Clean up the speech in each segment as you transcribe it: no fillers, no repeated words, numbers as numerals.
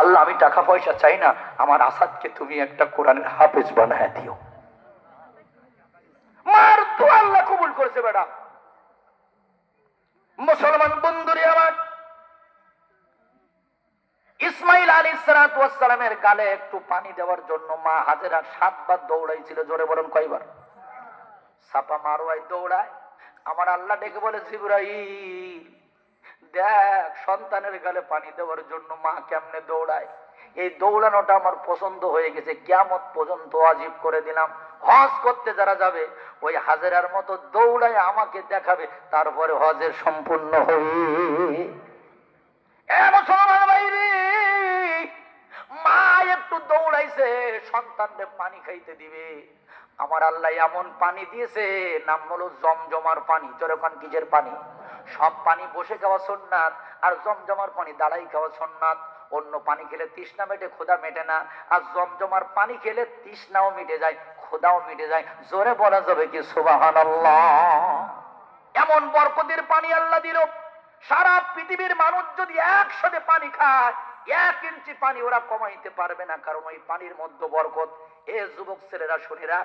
আল্লাহ আমি টাকা পয়সা চাই না, আমার আসাদকে তুমি একটা কোরআনের হাফেজ বানায় দিও। মার তো আল্লাহ কবুল করেছে। বেটা মুসলমান বন্ধুরে আমার, ইসমাইল আলাইহিস সালামের গালে একটু পানি দেওয়ার জন্য মা হাজেরা 7 বার দৌড়াইছিল। জোরে বলেন কয়বার? সাপা মারোয়াই দৌড়ায়। আমার আল্লাহ ডেকে বলে, জিবরাইল দেখ সন্তানের গালে পানি দেওয়ার জন্য মা কেমনে দৌড়ায়। এই দৌড়ানোটা আমার পছন্দ হয়ে গেছে, কিয়ামত পর্যন্ত ওয়াজিব করে দিলাম। হজ করতে যারা যাবে ওই হাজেরার মতো দৌড়ায় আমাকে দেখাবে, তারপরে হজের সম্পূর্ণ হবে। মা একটু দৌড়াইছে সন্তানকে পানি খাইতে দিবে। আমার আল্লাহ এমন পানি দিয়েছে, নাম হলো জমজমার পানি। যখন কিজের পানি? সব পানি বসে খাওয়া সুন্নাত, আর জমজমার পানি দাঁড়াই খাওয়া সুন্নাত। অন্য পানি খেলে তৃষ্ণা মেটে, ক্ষুধা মেটে না। আর জমজমার পানি খেলে তৃষ্ণাও মিটে যায়, ক্ষুধাও মিটে যায়। জোরে বলা যাবে কি সুবহানাল্লাহ? এমন বরকতের পানি আল্লাহ দিল, সারা পৃথিবীর মানুষ যদি একসাথে পানি খায় 1 ইঞ্চি পানি ওরা কমাইতে পারবে না, কারণ ওই পানির মধ্যে বরকত। এ যুবক ছেলেরা শুনিরা,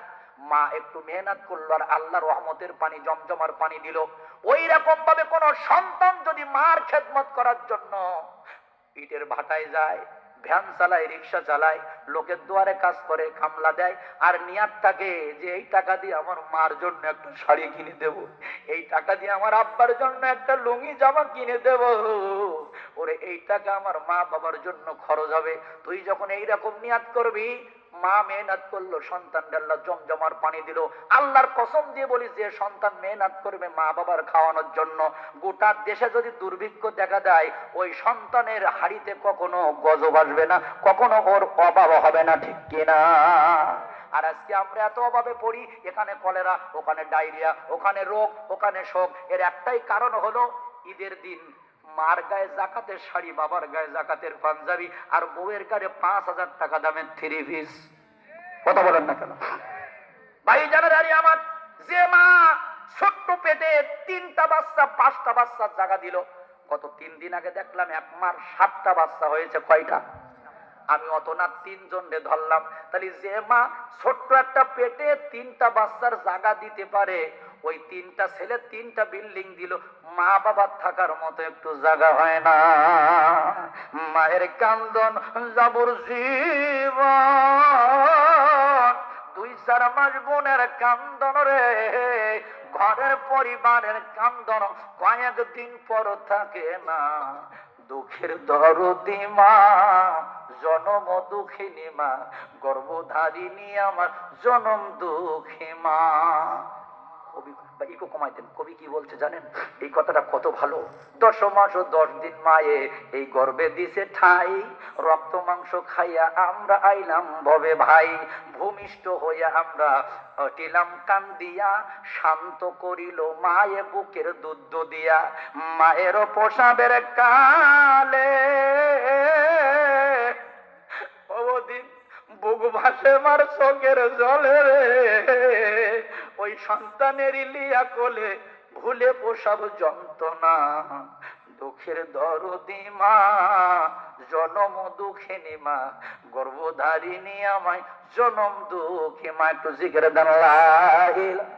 মা একটু মেহনত করলো আর আল্লাহ রহমতের পানি জমজমার পানি দিল। ওই রকম ভাবে কোন সন্তান যদি মার খেদমত করার জন্য ইটের ভাটায় যায়, ভ্যান চালায়, রিক্সা চালায়, লোকের দুয়ারে কাজ করে, কামলা দেয়, আর নিয়াত থাকে যে এই টাকা দিয়ে আমার মার জন্য একটা শাড়ি কিনে দেব, এই টাকা দিয়ে আমার আব্বার জন্য একটা লুঙ্গি জামা কিনে দেব, ওরে এই টাকা আমার মা বাবার জন্য খরচ হবে। তুই যখন এইরকম নিয়াত করবি, মা মেহনত করলো, সন্তান আল্লাহ জমজমার পানি দিল। আল্লাহর কসম দিয়ে বলি, যে সন্তান মেহনত করবে মা বাবার খাওয়ানোর জন্য, গোটা দেশে যদি দুর্ভিক্ষ দেখা দেয়, ওই সন্তানের হাড়িতে কখনো গজব আসবে না, কখনো ওর অভাব হবে না। ঠিক কিনা? আর আজকে আমরা এত অভাবে পড়ি, এখানে কলেরা, ওখানে ডায়রিয়া, ওখানে রোগ, ওখানে শোক। এর একটাই কারণ হলো ঈদের দিন মার গায়ে জাকাতের শাড়ি, বাবার গায়ে জাকাতের পাঞ্জাবি, আর বউয়ের গায়ে 5000 টাকা দামের 3 পিস। কথা বলেন না কেন ভাই? জানারি আমার, যে মা ছোট্ট পেটে 3টা বাচ্চা 5টা বাচ্চার জায়গা দিল, গত 3 দিন আগে দেখলাম এক মার 7টা বাচ্চা হয়েছে। কয়টা? আমি অত না 3 জনরে ধরলাম। তাহলে যে মা ছোট্ট একটা পেটে 3টা বাচ্চার জায়গা দিতে পারে, ওই 3টা ছেলে 3টা বিল্ডিং দিল, মা বাবার থাকার মতো একটু জায়গা হয় না। মায়ের কান্দন যাবর জীবন, 2-4 মাস বোনের কান্দন রে, ঘরের পরিবারের কান্দন কয়েকদিন পর থাকে না। দুঃখের দরদি মা, জনম দুঃখিনী মা, গর্ভধারিণী আমার জনম দুঃখী মা। কবি ইকো কমাইতেন, কবি কি বলছে জানেন? এই কথাটা কত ভালো। 10 মাস ও 10 দিন মায়ে এই গর্ভে দিছে ঠাই, রক্ত মাংস খাইয়া আমরা আইলাম ভবে ভাই, ভূমিষ্ঠ হইয়া আমরা অটিলাম কান্দিয়া, শান্ত করিল মায়ে বুকের দুধ দিয়া। মায়ের প্রসাবের কালে ওদিন বুক ভাসে মার চোখের জলে রে, ওই সন্তানের লিয়া কোলে ভুলে প্রসব যন্ত্রণা। দুঃখের দরদি মা, জনম দুঃখিনী মা, গর্ভধারিণী আমায় জনম দুঃখী মা। একটু জিকির দেন লা ইলাহা।